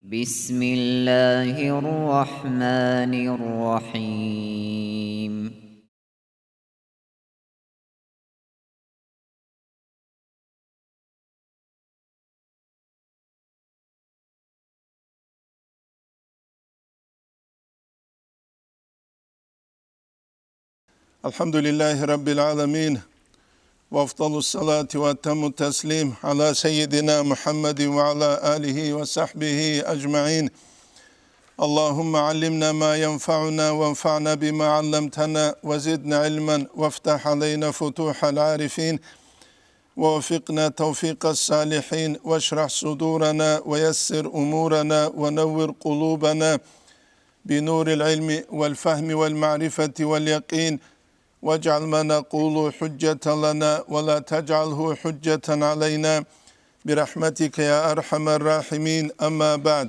بسم الله الرحمن الرحيم. Elhamdülillahi Rabbil alemin. Ve afdalus salati ve temmu teslim ala seyyidina Muhammedin ve ala alihi ve sahbihi ecma'in. Allahümme allimna ma yenfa'una ve enfa'na bima allamtana ve zidna ilmen ve ftah aleyna futuhal arifin ve vefikna tevfikas salihin ve şrah sudurana ve yessir umurana ve nevvir kulubana binuril ilmi vel fahmi vel ma'rifeti vel yakin. واجعل ما نقول حجة لنا ولا تجعله حجة علينا برحمتك يا أرحم الراحمين. أما بعد.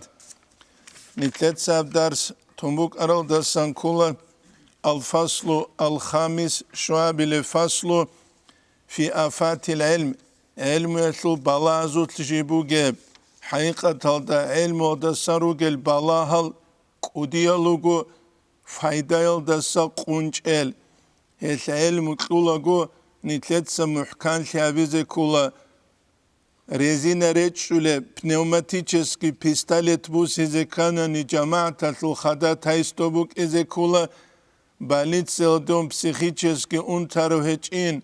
نتلت ساب درس تنبوك أرال درسان كله الفصل الخامس شعب الفصل في آفات العلم. علم يسلو بلازو تجيبو جيب حقيقة دا علم ودسارو جيل بلاهل قديالوغو فايدايل دسا قنجل العلم كلغو نتلتس محكان شابيزه كولا резина речуле пневматический пистолет бусизе канани джамаата хада тайстобук эзе кула больнице одом психически унтарохечин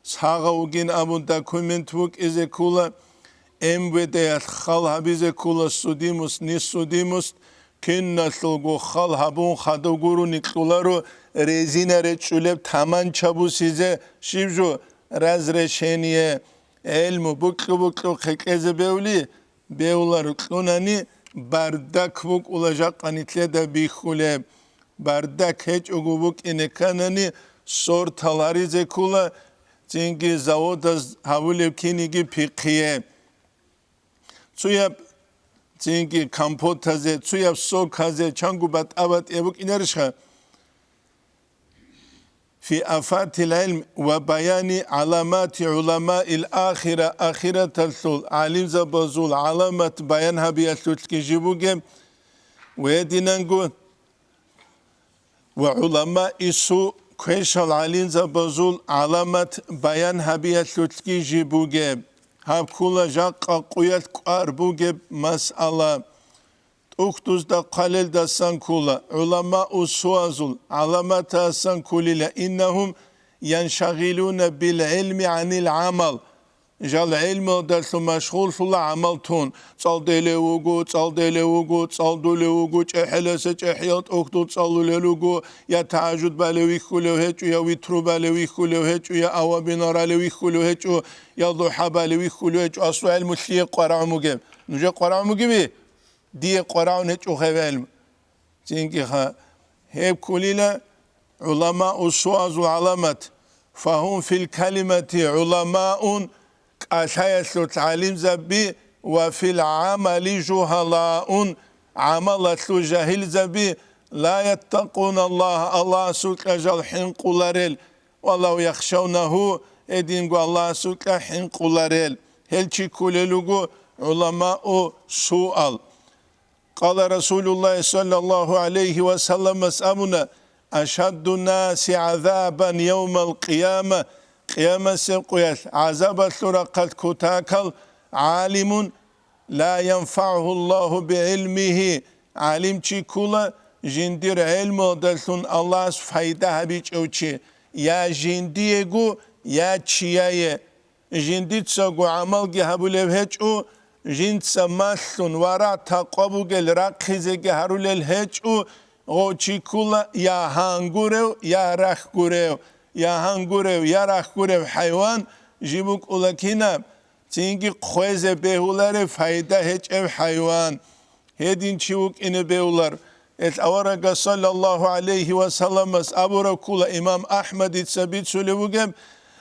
сагаугин абун документбук эзе кула МВД хал хабизе кула судимус нисудимус киннаслгу хал хабун хадогуру никуларо резина речуле таман чабусизе шивжу разрешение علم بکر خکز بیولی بیولار کنانی بردک بک olacak anitle de bihule bardak hiç ogubuk inekanani sortaları zekula çünkü zavoda havule kinigi pikiye suya çünkü kampotaze suya sokaze çangubat abat ebuk inerişa في آفات العلم وبيان علامات علماء الآخرة آخرة الثول علم زبزول علامات بيانها بيسوت كجيبوغم ويدينانغو وعلماء السوء كيشال علم زبزول علامات بيانها بيسوت كجيبوغم هاب كولا جاقا قويت قاربوغم مسألة اختوز دا قليل دا سانكولا علماء السوازل علامات سانكوليلا إنهم ينشغلون بالعلم عن العمل جال علم درس مشغول في العمل تون صال دلوغو صال دلوغو صال دلوغو جحلس جحيات اختو صال دلوغو يا تعجد بالوي خلوهج يا ويترو بالوي خلوهج يا اوابين رالوي خلوهج يا ضحى بالوي خلوهج اصل علم الشيء قرع مجيب نجا قرع مجيب diye Kur'an hiç okuvelm. Çünkü hep kulile ulama usuazul alamet. Fahum fil kelimeti ulamaun aşayeslu talim zabi ve fil amali juhalaun amalatlu cahil zabi la yettakun Allah Allah sukajal hinqularel vallahu yakhşavnahu edingu Allah sukla hinqularel helçi kulelugu ulama o sual. قال رسول الله صلى الله عليه وسلم مسأمنا أشد الناس عذابا يوم القيامة قيامة سيقويت عذاب الثرقات كتاكل عالم لا ينفعه الله بعلمه عالم چي كولا جندير علم ودلثون الله فايدة بيج اوچي يا جنديگو يا چيايه جندي تساقو عمل جهبوليو هجو جنت سماسون ورا تقابوگل رقیزه هرولل هچو غوچیکولا یا هنگورو یا رخگورو یا هنگورو یا رخگورو حیوان جیبوک اولکینا چینگی خوزه بهولار فایده هچ او حیوان هدین چیوک اینه بهولار ات اورگا صلی الله علیه و سلم اس ابورا کولا امام احمد اتسابیت سولوگم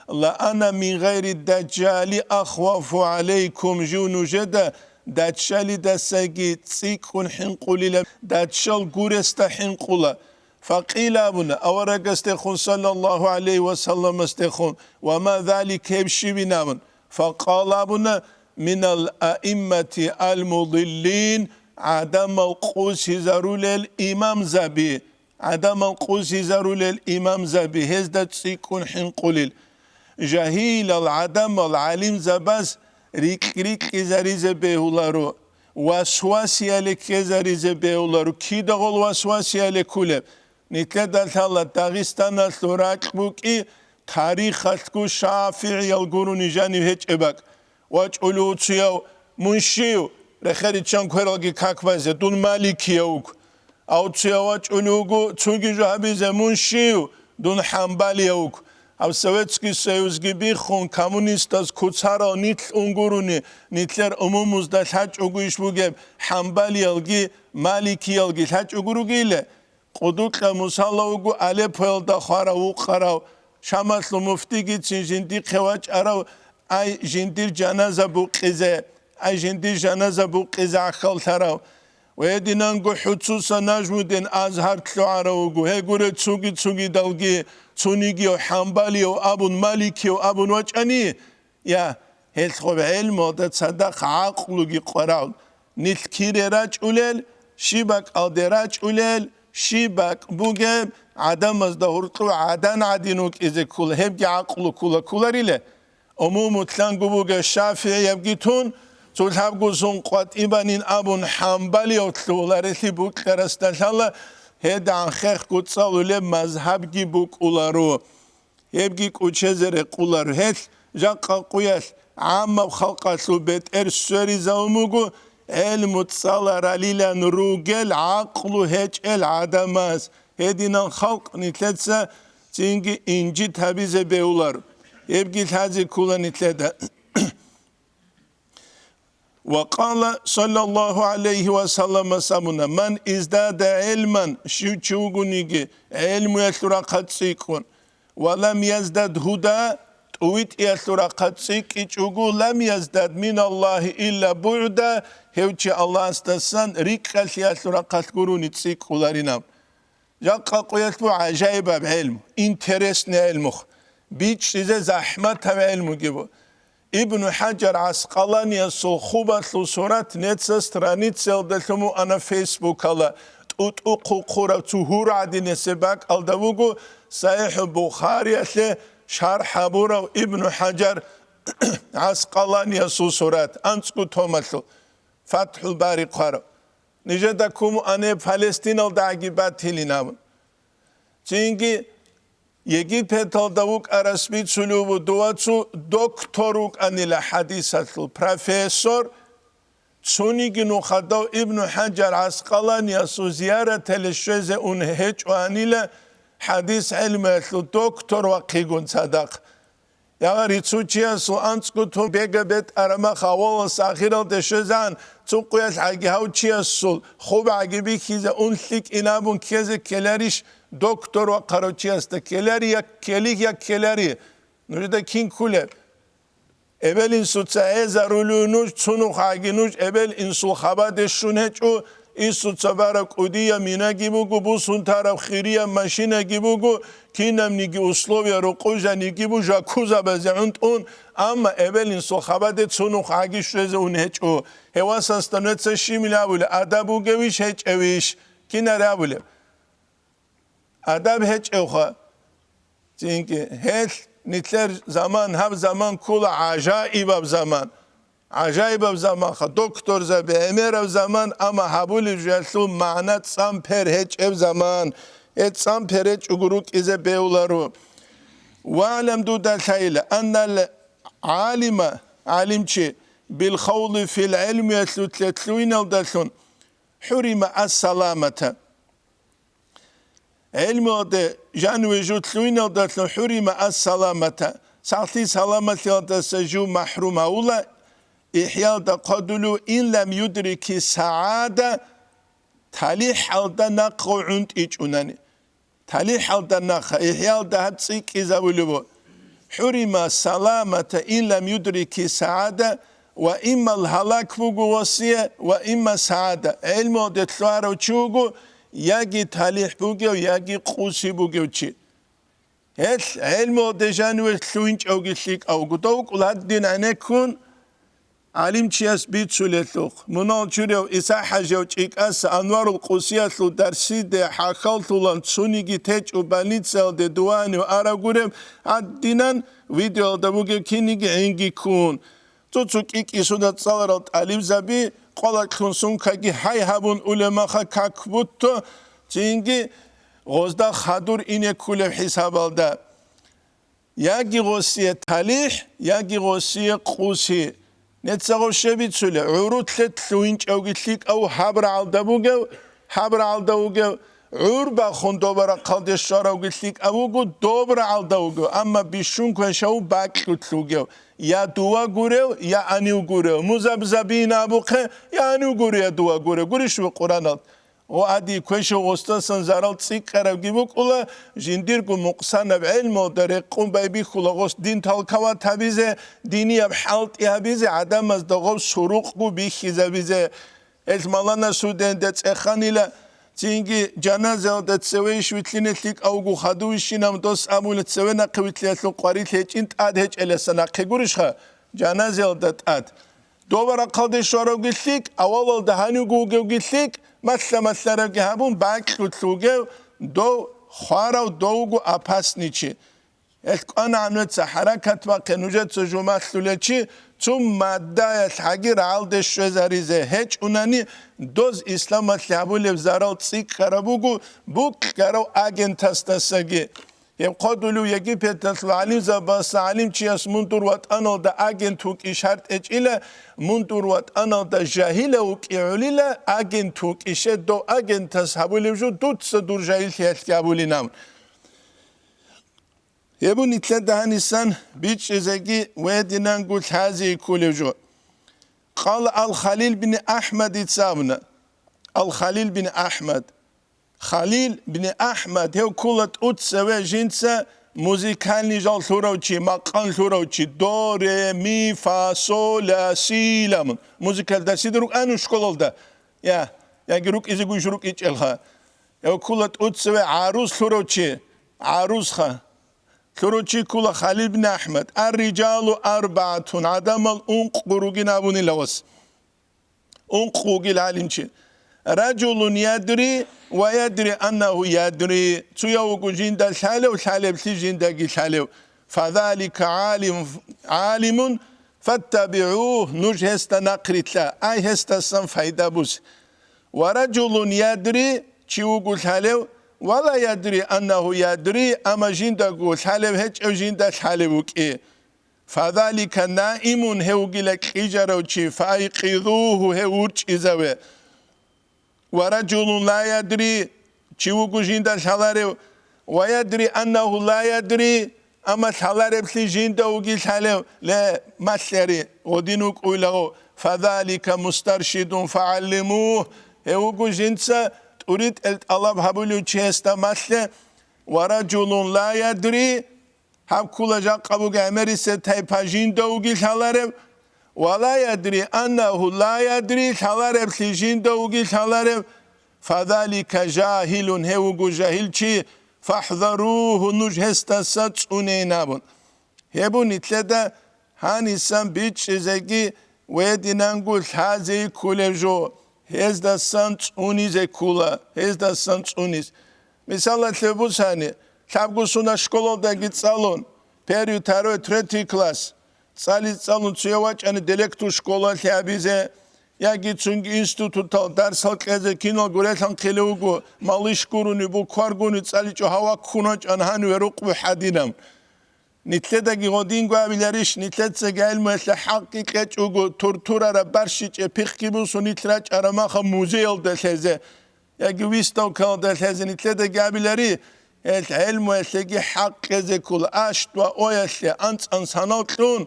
لا أنا من غير الدجال أخوف عليكم جون جدا دجال دساقي تسيكون حنقولي دجال قرست حنقولا فقيل أبنا أورق استخون صلى الله عليه وسلم استخون وما ذلك يبشي بنامن فقال أبنا من الأئمة المضلين عدم القوس يزارول الإمام زبي عدم القوس يزارول الإمام زبي هزدت سيكون حين قليل جهيل العدم العليم زباز ريك يزاري زبيهولارو وسواسي لك يزاري زبيهولارو كيدا غول وسواسي لكولب نتلدل الله داغستان الثوراك بوكي تاريخ الكو شافعي القرون جاني هيج إباك واجعلو تسيو منشيو رخيري چان كويرالجي كاكوازي دون مالكي يوك او تسيو واجعلوغو تسوغي جهبيزي منشيو دون حنبالي يوك او سويتسكي سيوزگي بيخون كامونيستاز كوتسارا نيتل انقروني نيتلر اموموز دا الحاج اقويش بوغيب حنبالي يلغي مالكي يلغي الحاج اقروغي له قدوك مسالوغو أليبو يلدا خوارا وقراو شامسلو مفتيگي تسين جندي خواج اراو اي جندير جنازة بوقيزة اي جندير جنازة بوقيزة عخال تراو ويدينانغو حدثوسا نجمودين ازهر تلو عراوغو هيگوري تسوگي دلگي تونيگي و حنبالي و ابون مالكي و ابون وجاني يا هلخوب علمو دا تصدق عقلوگي قراو نتكيري راج اوليل شيبك الدي راج اوليل شيبك بوغيب عدم از دهورتلو عدن عدينوك إذا كل هبجي عقلو كولا ريله أمومو تلانقو بوغا شافعي يبجي تون تول هبقو زنقوات إبانين أبون حنبالي وطلو لارثي بوك لرستال الله هيدا عن خيخ قدسالو لب مذهب جي بوك أولارو يبجي كوچزر قولارو هيت جاقا قوياش عامة بخلقاتلو بيت سوري زوموغو المتصالة راليلا نروجل عقلو هيج العدماز هدينا خلق نتلتسا تينجي إنجي تابيزة بيولار يبقي الهازي كولا نتلتا وقال صلى الله عليه وسلم سامونا من ازداد علما شوچوغو نيجي علم يسلورا قد سيكون ولم يزداد هدى تويت يسلورا قد سيكيچوغو لم يزداد من الله إلا بعدا هوچي الله استسان ريكال يسلورا قد قروني تسيكولارينام جاقا قويتلو عجائب بعلم انترسني علمخ بيش إذا زحمت بعلمه جيبو ابن حجر عسقلاني يسول خوبة صورات نتسا سترانيتسا دلتمو أنا فيسبوك الله تقو قورا تهور عدين سباك الدوغو صحيح بخاري أتلي شرح بورا ابن حجر عسقلاني يسول صورات أنسكو تومتلو فتح الباري قارو نجدكم أنا فلسطين الدعجبات هلينامون çünkü Yegipet aldavuk arasbit sulubu duatsu doktoruk anila hadisatlu profesör Suniginu khadav İbn Hacer Asqalani yasu ziyaret elşeze un hiç anila hadis ilmetlu doktor ve qigun sadak Ya ritsuçiya su anskutu begabet arama xavala saxiral deşezan Tsuquyas hagi hauçiya sul Khub agibi kize unlik inabun keze keleriş doktor ve karoçiyasta keleri ya kelik ya keleri Nujda kin kule Ebel insutsa ezarulunuş sunu haginuş ebel insul xabade şuneçu insutsa barak udiya mina gibugu bu sun taraf khiriya maşina gibugu kinam nigi uslovya ruquja nigi bu jakuza bezeunt un ama ebel insul xabade sunu hagiş reze uneçu hevasastanetsa shimilavule adabu geviş heç eviş kinaravule Adab hiç evha. Çünkü hiç nitler zaman hab zaman kula acayip ab zaman. Acayip ab zaman. Doktor zabi emer ab zaman ama habul jelsu manat samper hiç ev zaman. Et samper hiç uguruk ize beularu. Ve alem dudal hayla. Annal alima alimçi bil khawli fil ilmi yetlutluyun aldalsun. Hurima as salamata. علم ده جان وجود لوين ده حرم السلامة سالتي سلامة ده سجو محروم أولا إحياء ده قدلو إن لم يدرك سعادة تالي حال ده نقو عند إجوناني تالي حال ده نقو إحياء ده هبسيك إذا ولو حرم السلامة إن لم يدرك سعادة وإما الهلاك بوغو وصية وإما سعادة علم ده تلوارو تشوغو Yagi talih bugev, yagi qusi bugevçi. Hel elmo dejan ve tlunç avgislik avgudavuk uladdin anekun علم چیاس بیت سولتوخ منال چوریو ایسا حجیو چیکاس انوار القوسیاتلو درسیده حاکالتولان سونیگی تچ و بانیتسل ده دوانی و آراگورم دینان ویدیو دبوگه کینیگی انگی کون توچوک ایک ایسودت سالارات علم زبی قلق کنسون کاگی های هبون علماء کاکبوتو چینگی غزدا خادور اینه کولم حسابالده یاگی غوسیه تالیح یاگی غوسیه قوسی نتساقو شبيت سولي عروت لتلوينج او قلتليك او حبر عالدوغو عربا خون دوبرا قلد الشارع قلتليك اوغو دوبرا عالدوغو اما بيشون كوشاو باك لتلوغو يا دوا غوريو يا انيو غوريو مزبزبين ابوخه يا انيو غوريو يا دوا غوريو غوريش بقرانات و ادي كوشو استاسن زارال تسيق قربگي بقولا جنديرگو مقصان بعلم درقون بيبي خلاص دين تالكوا تبيزه ديني بحالت يابيزه عدم از دغو سروقو بيخيزه بيزه المالنا سودن دتخانيلا تينگي جنازه دتسويش ويتلينتليك اوغو خدويشينام دوس امول تسوينا قويتليتلو قريت هيچين تاد هيچ السنا قيغوريشخه جنازه دتات دوباره قلد شارو گلتليك اول دهانيو گوگو گلتليك مثلا رگه هبون باک لطلوگه دو خوارو دوگو اپاس نیچی اتقان عنوت حرکت و قنوجت سجومت لولچی چون ماده الحگیر عالد شوزاریزه هیچ اونانی دوز اسلامت لحبول بزارال تسیق خرابوگو بوک کرو اگنت هستسگی قدولو یکی پیتل علیم زباس علیم چیاس منطور وات انال دا اگنتوک اشارت اچیله منطور وات انال دا جاهیله وک اعولیله اگنتوک اشت دو اگنتس حبولی بجو دوتس دور جاهیل تیهت که حبولی نام یبو نیتله دهانیسان بیچ ازگی ویدینان گل تازی کولی بجو قال الخلیل بن احمد اتسابنا الخلیل بن احمد خليل بن أحمد هو كلت أتسوى جنسة موسيقالني جال ثوروتشي مقال ثوروتشي دو ري مي فا سو لا سي لا موسيقال دا سيدروك أنو شكول دا يا جروك إذا قوي شروك إيجالها هو كلت أتسوى عروس ثوروتشي عروس خا ثوروتشي كل خليل بن أحمد الرجال أربعة عدم الأنق قروجين أبوني لوس أنق قوجي العالمشي رجل يدري ويدري أنه يدري تيوغو جيندا الحالة والحالة بسي جيندا الحالة فذلك عالم فاتبعوه نج هستا نقرت لا أي هستا سن فايدة بوس ورجل يدري تيوغو الحالة ولا يدري أنه يدري أما جيندا الحالة هج أو جيندا الحالة وكي فذلك نائم هوغي لك إجاروشي فايقظوه هوش إزاوه ورجل لا يدري تشيوغو جيندا شالاري ويدري أنه لا يدري أما شالاري بسي جيندا وغي شالي لا مسيري ودينوك أولاغو فذلك مسترشد فعلموه هوغو جينسا تريد الله بحبوليو تشيستا مسلي ورجل لا يدري هب كل جاق أبوغ أمريسي تايبا جيندا وغي شالاري ولا يدري أنه لا يدري شالاري بسي جيندا وغي شالاري فذلك جاهل هوغو جاهل چي فاحذروه نجهستا ساتسوني نابون هبو نتلدا هانيسان بيچ زگي ويدينانگول هازي كولجو هزدا سانتوني زي كولا هزدا سانتونيز مثلا تلبوس هاني تابگو سونا شكولودا گيتسالون период второй третий класс цали цалун цевач ани директор школа лябизе яги цунги институтал дарсал кезе кино гурелхан қилугу малишкуруни бу каргуни цаличо ҳава куноч анҳан веруқбу ҳадинам нитледаги годингу авилариш нитлетсе гайлмесле ҳаққи қечугу туртурара баршиче пихкибусу нитлрач арамаха музейл делезе яги вистовкал делезе нитледаги авилари العلم يسلقي حق كل أشت وأويسلي أنت أنسانوكلون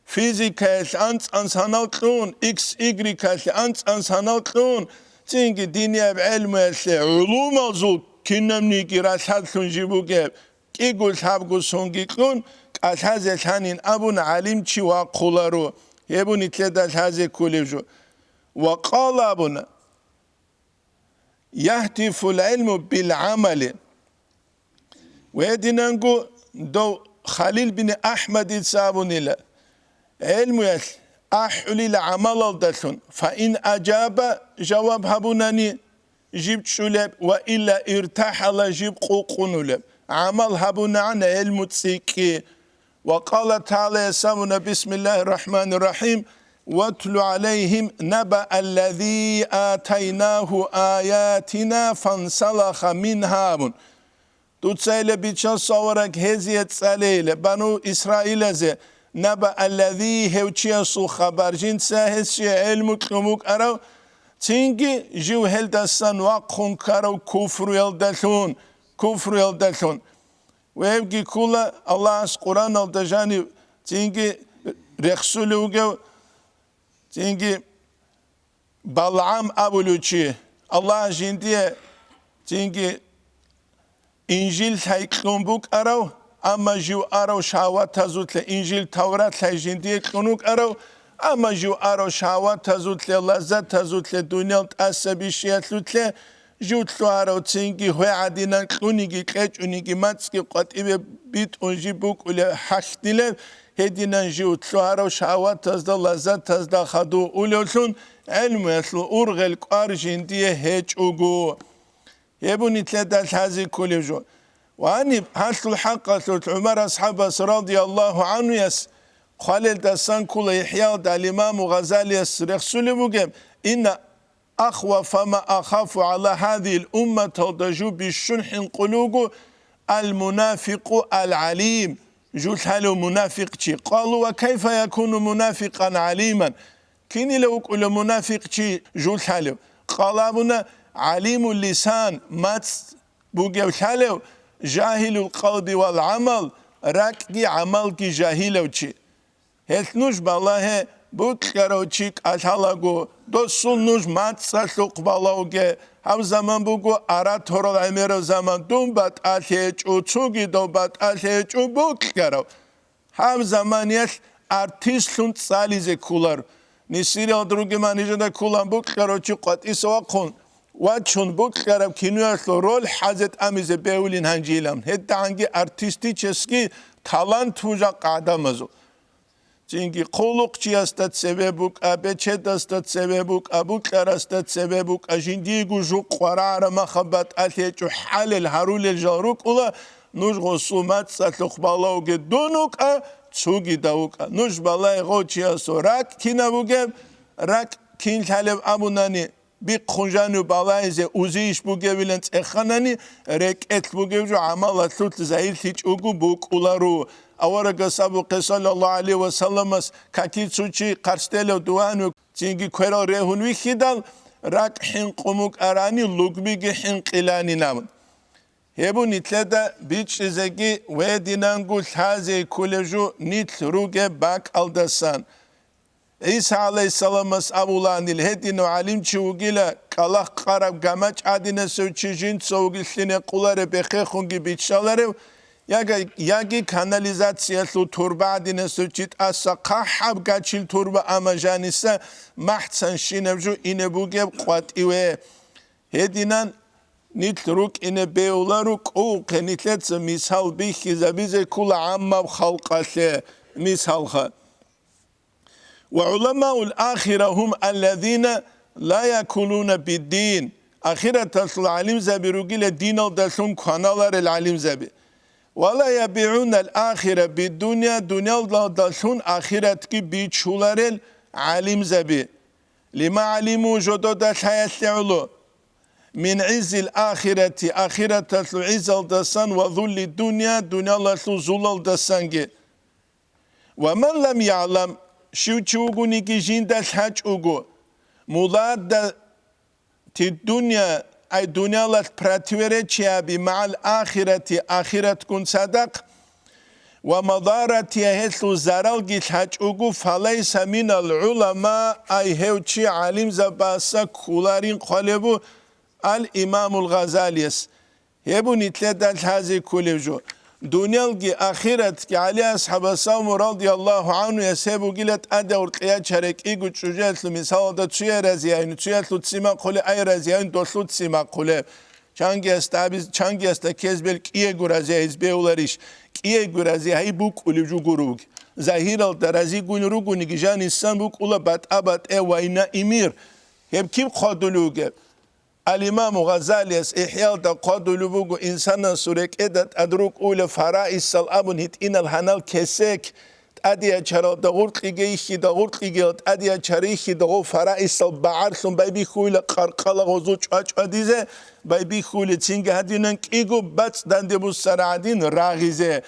فيزيكا أنت أنسانوكلون إكس إغريكا أنت أنسانوكلون تينجي دينيا بعلم يسلي علوم الزول كنمني كراساتلون جيبوكي كيقول حابقو سونجيكلون كالحازي الحانين أبون علم چي واقولارو يبوني تلدا الحازي كوليجو وقال أبونا يهتف العلم بالعمل ويدينانغو دو خليل بن أحمد يتسابون إلى علم يسل أحولي العمل الدلون فإن أجاب جواب هبوناني جيب شولب وإلا ارتحل جيب قوقنولب عمل هبونا عن المتسيكي وقال تعالى يسامنا بسم الله الرحمن الرحيم واتل عليهم نبأ الذي آتيناه آياتنا فانسلخ منها تتسأل بيتشان صورك هزيت سأليل بنو إسرائيل زي نبأ الذي هوتشي سو خبر جين ساهسي علمك نموك أرو تنجي جو هل دستان وقخون كارو كفر يلدلون ويبقي كولا الله از قرآن الدجاني تنجي رخصولوغو تنجي بلعام أبولوچي الله جندية تنجي إنجيل تايكلون بوك أرو أما جو أرو شهوات تزوت لإنجيل تورات جندية كلونوك أرو أما جو أرو شهوات تزوت للذات تزوت لدنيا تأسبيشيات لوت جوتلو أرو تنجي هو عدينا كلونيجي كأجونيجي ماتسكي قطيبه بيت أنجي بوك ولا حشتله هدينا جوتلو أرو شهوات تزدا لذات تزدا خدو أولوتلون علم يسلو أرغل أرجندية هيج أوغو يبوني تلاتة هذه كل جو وأني حصل الحق عمر أصحاب رضي الله عنه يس خالد دسان كل يحيى الإمام غزالي الرسول بوجم إن أخوف ما أخاف على هذه الأمة تضجو بالشنح قلوب المنافق العليم جوت هلو منافق شي قالوا وكيف يكون منافقا عليما كيني لو كل منافق شي جوت هلو قال أبونا عليم اللسان مات بوجو هلو جاهل القلب والعمل راكي عمل كي جاهل شي هتنوش بالله بوكروچيك اشالاگو دوسونوش مات ساشوق بالاوگه هم زمان بوگو آراتورو امرو زمان دومبات آتیچ او چوگی دومبات آتیچ او بوکرو هم زمانیش artistlun سالیزه کولار نیسیری آدروگی منیجه ده کولان بوکروچی قط ایسوا کن و چون بوکرو کینویشلو رول حضرت امیزه بیولین هنجیلم هد هنگی artisti چسکی talent وجا آدمزو çünkü kolukçi astat sebebuk, abeçet astat sebebuk, abuklar astat sebebuk, ajindigu juk qarara mahabat alheçu halel harulel jaruk ula nuj gosumat satluk balauge donuk a çugi davuk a nuj balay goçia sorak kinabuge rak kin halev abunani bir khunjanu balayze uziş bu gevilent ekhanani reket bu gevju amalat tut zahil hiç ugu buk ularu Avaraga sabuqe sallallahu aleyhi ve sellemas kakitsuchi karstelo duanu çünkü kwero rehun wikidal rak hin qumuk arani lugbigi hin qilani nam hebu nitleda bichizegi ve dinangul haze koleju nit ruge bak aldasan İsa aleyhisalamas abulanil hedinu alim çugila kalak qarab gamaç adine söçijin soğgilsine qulare bekhungi biçalare Yagi kanalizasyaslu turba adine söçit asa kahab gaçil turba amajanisa mahtsan şinevju ine bugev qatiwe hedinan nitruk ine beularuk o kenitletsa misal bihiza bize kula amma khalqashe misalha ve ulema'ul ahire hum ellezine la yakuluna bid-din ahiretasl alim zabirugile din aldasun kanalar el alim zabi ولا يبيعون الآخرة بالدنيا دنيا دلشون آخرت کی بیچولارل علم زبی لما علموا جدود الحياة علو من عز الآخرة آخرة عز الدسان وذل الدنيا دنيا لسو زل الدسان ومن لم يعلم شو تشوغوني كي جين الحج اوغو مولاد الدنيا أي دنيا لات براتوريتشيا بمع الآخرة آخرة كن صدق ومضارة يهسلو زرال جيت حج أوغو فليس من العلماء أي هوتشي علم زباسا كولارين قلبو الإمام الغزاليس هبو نتلدال هذه كوليجو دنيا الجي آخرة كي علي أصحاب السلام رضي الله عنه يسيبو جلت أدى ورقيا شارك إيجو تشوجات لمثال دا تشوية رزيان تشوية تسيما قولي أي رزيان دوشلو تسيما قولي چانگی است کس بل کیه گرازی از بیولریش کیه گرازی هی بوک اولیجو گروگ زهير الدرازي قول روغو نجيجان إنسان بوك أولا بات أبات وينا إمير هب كيف قادلوغ الإمام غزالي إحيال دا قادلوغو إنسان سورك إدت أدروك أولا فرائس الأبن هت إن الهنال كسيك أدي أشارو دغورت لجيشي دغورت لجيت أدي أشاريشي دغو فرائس البعرسون بايبي خويل قرقلا غزوج أديزه بايبي خويل تينجا هدينن كيجو بس داندبو سرعدين راغيزه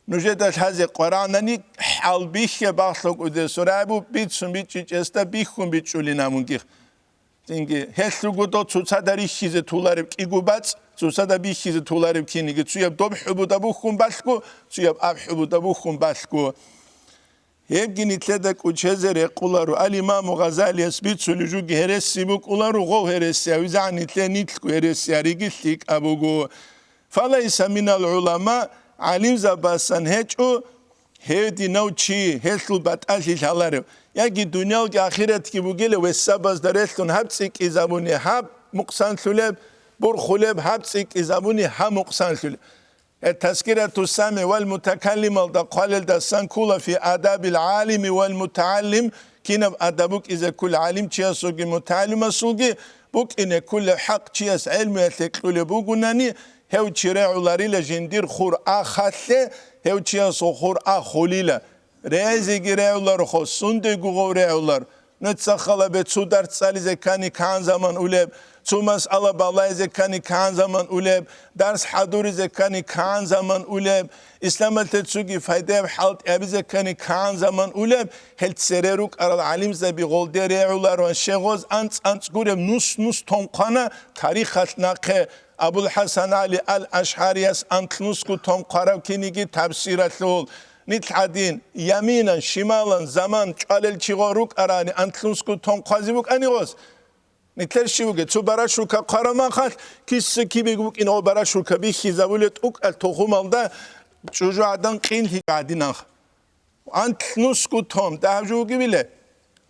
نجدش هذه قرآنني حال بيخ باخلق وده سرابو بيتسون بيتش استا بيخون بيتشولي نامونگی تینگی هستو دو تصدری چیز طولارب کیگو بس تصدر بی چیز طولارب کینیگی توی دوب حبوده بو خون بسکو توی اب حبوده بو خون بسکو هب گنیتلدک وچهزر قولارو الإمام غزالي اسبيت سولجو هرسي بو قولارو غو هرسي وزعنيتل نيتلكو هرسي ريجلتيك ابوغو فليس من العلماء علم زباسن هچو هدي نو چی هسل بات اشیل هالارو یکی دنیا و آخرت کی بوگله و سباز درستون هبسیک ازابونی هب مقصان سلب بر خلب هبسیک ازابونی هم مقصان سلب التذكرة السامع والمتكلم قال الدسان كل في آداب العالم والمتعلم كنا أدبك إذا كل عالم تياسوجي متعلم سوجي بوك إن كل حق تياس علم يتكلم بوجناني هو تشرع لاريلا جندير خور آخاله هو تياسو خور آخوليلا رئيسي جريولار خو سندي جوريولار نتسخلا بتسودار تسالي زكاني كان زمان أولب توماس الله بالله زكاني كان زمان أولب درس حضور زكاني كان زمان أولب إسلام التسوقي فايدة حالت أبي زكاني كان زمان أولب هل تسرروك على العلم زبي غولدر يعولار وشغوز أنت قرب نص تونقنا تاريخ ناقه أبو الحسن علي الأشعري أنت نسكو تونقرب كنيجي تفسيرات لول نتحدين يمينا شمالا زمان قالل چيغوروك أراني أنت نسكو تونقازيبوك أني غوز نتلشيوك تو براشوكا قرما خال كيس كي بيقولك إنه براشوكا بيخي زاولت أوك التوخم الدا جوجو عدن قين هي قاعدين أنت نسكو توم دهجوكي بيله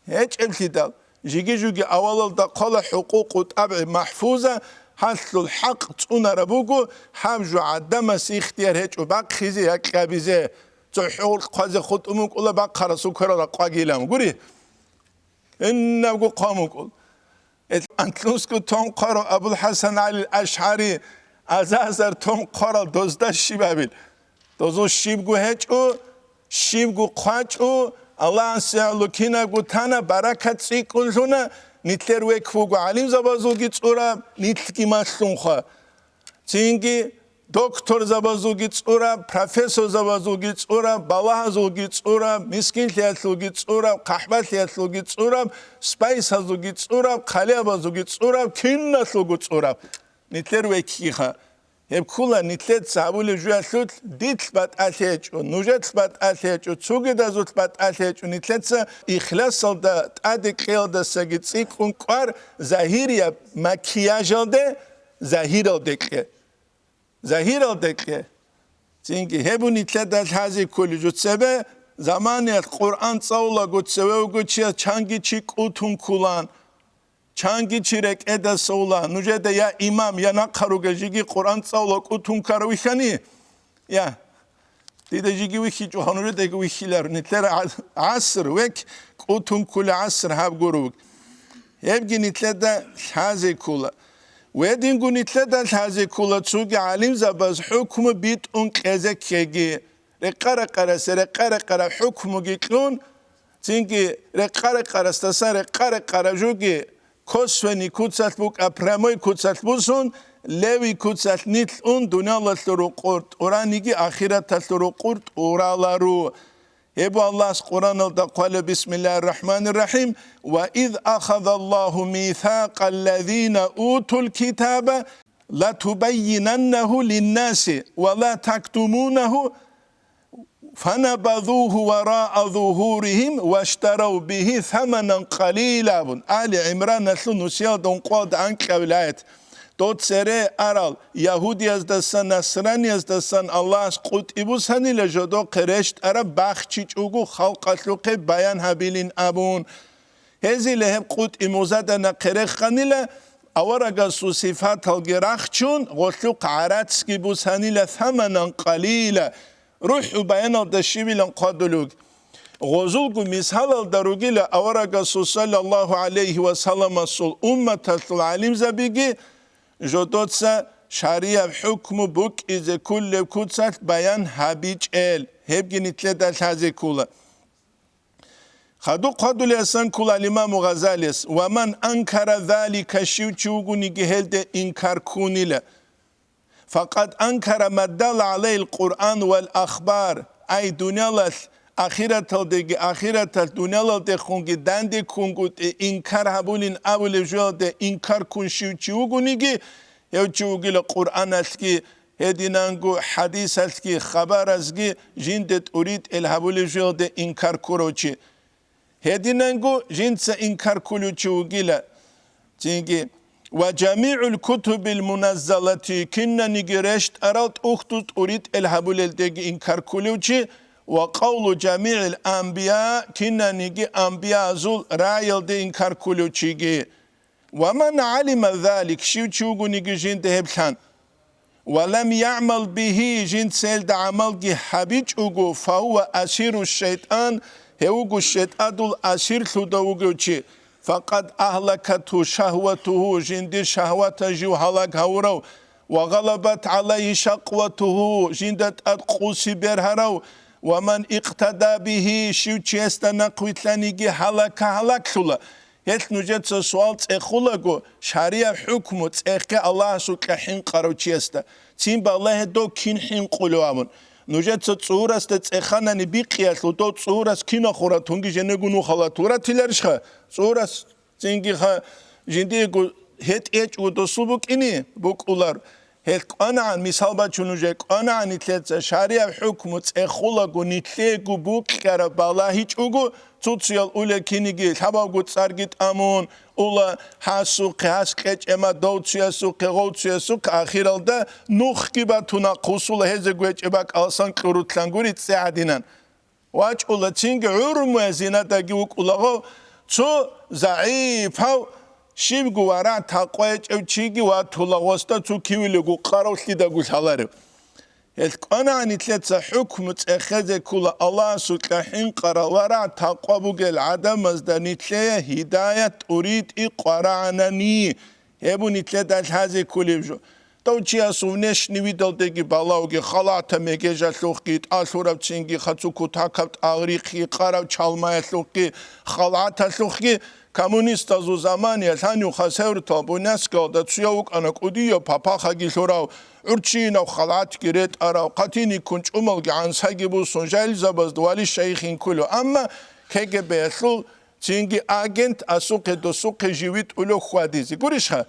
هيج الكتاب جيجي جوجي أول دا قال حقوق وطبع محفوظة حصل الحق تونه ربوكو حمجو عدم اختيار هيج وباق خيزي هك قبيزه تحول قاز خود أمك ولا باق خرسو كرا قاقيلام قولي إنه قاموك أنت نسكو توم قرأ أبو الحسن علي الأشعري أزازر توم قرأ دوزده شبابيل دوزو شيبگو هجو شيبگو قاجو الله أنسيالو كينا قتانا بركات سيكولزونا نتلر ويكفوگو علم زبازوگي تصورا نتلكي ماسلونخوا تينگي دكتور زبازوگي تصورا پروفيسور زبازوگي تصورا بالاهازوگي تصورا مسكين لياتلوگي تصورا قحبة لياتلوگي تصورا سبايس هازوگي تصورا قليابازوگي تصورا كيناتلوگو تصورا نتلر ويكيخا هب كولا نتلت سابول جوالوت ديت بات أثيجو نوجت بات أثيجو تسوجي دازوت بات أثيجو نتلت إخلاص دا تأدك خيال دا سجد سيكون قار ظاهرية مكياج ده ظاهر الدكه ظاهر الدكه تينكي هبو نتلت دا هذه كل جو تسبه زمان القرآن صولا قد سوى وقد شيء چانگي چي قوتون كولان چانگی چیرک ادا سولا نوجده یا امام یا نقارو جیگی قرآن سولا کتون کاروی خانی یا دیده جیگی ویخی جو هنوره دیگه ویخیلر نتلر عصر وک کتون کل عصر هب گروگ هبگی نتلر دا حازی کلا ودینگو نتلر دا حازی کلا چوگی علم زباز حکم بیت اون قزک کهگی رقار حکمو گیتلون تینگی رقار استاسان رقار جوگی كوسفني كوتسات بوك أبرامي كوتسات بوسون لوي كوتسات نيتل أون دنيا الله تلو قرد أورانيجي آخرة تلو قرد أورالارو يبو الله قرآن قال بسم الله الرحمن الرحيم وإذ أخذ الله ميثاق الذين أوتوا الكتاب لا تبيننه للناس ولا تكتمونه فنبذوه وراء ظهورهم واشتروا به ثمنا قليلا آل عمران نسلو نسيال دون قواد عنك ولايت دوت سري أرال يهودي ازدسان نصراني ازدسان الله قد إبوساني لجدو قرشت أرى باخچيچ اوگو خلق اسلوق بيان هبيلين أبون هزي لهم قد إموزادنا قرخ خانيلا أورغا سو صفات الگراخ چون غسلوق عراتسكي بوساني لثمنا قليلا روح بيان الدشيبي قادلوك غزولك مثال الدروجيل أورق صلى الله عليه وسلم صل أمة العلم زبيجي جدودسا شريعة حكم بوك إذا كل كتسات بيان هابيج هبجي نتلد الهازي كولا خدو قدول يسان كولا الإمام غزاليس ومن أنكر ذلك شيو تشوغو نجهل إنكار كونيلا فقد أنكر ما دل عليه القرآن والأخبار أي دنيا آخرت الدنيا لده خونگی دنده خونگو انکار هبولین اول جوده انکار کن شیوچیوگو نیگی یو چیوگی لقرآن است که هدینانگو حدیث است که خبر است که جندت ارید الهبول جوده انکار کروچی هدینانگو جنس انکار کلو چیوگی لچینگی و جميع الكتب المنزلة كنا نجرشت أراد أختت أريد الهبول الدقي انكار كلوچي وقول جميع الأنبياء كنا نجي أنبياء زول رايل دي إنكار كلو چيجي ومن علم ذلك شو چوغو نجي جين دهبلان ولم يعمل به جين سيل دا عمل جي حبيج اوغو فهو أسير الشيطان هوغو الشيطان دول أسير ثدوغو چي فقد أهلكته شهوته جين دي شهوته جو هلاك هورو وغلبت عليه شقوته جين دات أدقوسي برهرو ومن اقتدى به شو چيستا نقويتلانيجي هلاك شولا هيت نوجد سوال تخولغو شريعة حكم تخك الله سوك حين قرو چيستا تيم بالله دو كين حين قلوامون نوجد تصورس تخانا نبيقياس دو تصورس كينا خورا تونجي جنگو نو خلاتورا تيلرشخ تصورس تينجي خا جنديگو هيت ايچ و دوسوبوك اني بوكولار أنا مثال بچونوجه أنا نتلت شريعة حكم تخولغو نتلگو بوك كربالا هيچ اوگو توتسيال اوله كينيگي تباگو تسارگيت امون اولا حسوق حسقچ اما دوتسياسوق غوتسياسوق اخيرالدا نوخكي باتونا قوسول هزگوچ اباك alsan قروتلانگوري تسعدينان واچ اولا تينگ عرمو ازيناتاگي وك اولاغو تو ضعيف هاو شيبگو ورا تاقويچ او چيگي وا تولاغوستا تو كيويلگو قاروسلي داگو حالارو أنا نتلت حكم تأخذ كل الله سكحين قرا ورا تقابوج العدم مزدا نتلي هداية أريد إقرانني هبو نتلت هذا كل جو توجي أسونش نويدل دقي بالاوجي خلاط مجاج لوقيت أثورة تشينجي خاتوكو تاكبت أغريقي قرا تشالما لوقي خلاط لوقي كمونيست زو زماني الحانيو خسر تابونسكا دتسيوك أنا كوديو بابا خاجي شراو أرچينا وخلات كريت أرا قاتيني كنت أمل عن ساجبو سنجال زبز دوالي شيخين كله أما كيجي بيثل تينجي أجنت أسوق دوسوق جيويت أولو خواديزي قريشها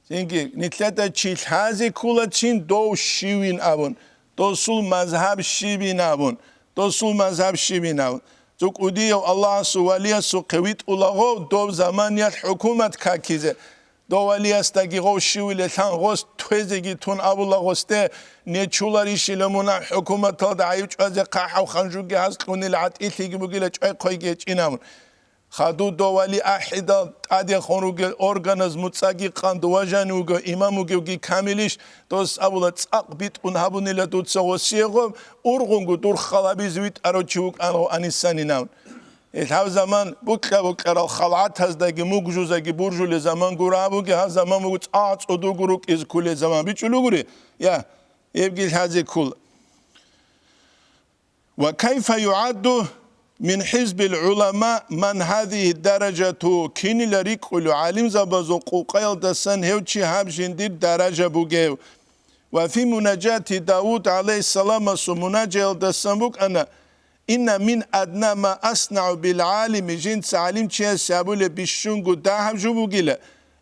تينجي نتلاتا تشيل هذه كله تين دو شيوين أبون دوسول مذهب شيبين أبون دوسول مذهب شيبين أبون زوك أوديو الله سواليا سوقويت أولغو دو زمانيات حكومة كاكيزة دوالي استاگی غوشی ولتان غوست توزگی تون ابولا غوسته نچولاريشي لمونا حكومت دعيوچ از قاح و خنجوگي هست قوني العتيلگي بگيله چاي قويگي چينامون خادو دوالي احدا ادي خونوگي اورگانيزم تساگي قان دواجانوگو اماموگي كامليش دوس ابولا تساق بيت اون هبونيله دوتسا وسيغو اورغونگو دور خلابيزويت اروچوك انو انيسانيناون هاو زمان بوكرا الخلعات هزداگي موجوزاگي برجو لزمان غرابوگي ها زمان موت آت ودو غروك از كل زمان بيچلو غري يا يبقى هذه كل وكيف يعد من حزب العلماء من هذه الدرجة كين لريك العالم زبازو قوقيل دسن هوچي هاب جندير درجة بوگيو وفي مناجاة داود عليه السلام مناجاة دسن بوك أنا إن من أدنى ما أصنع بالعالم جنس عالم چه سابول بشنگو داهم جبوگيله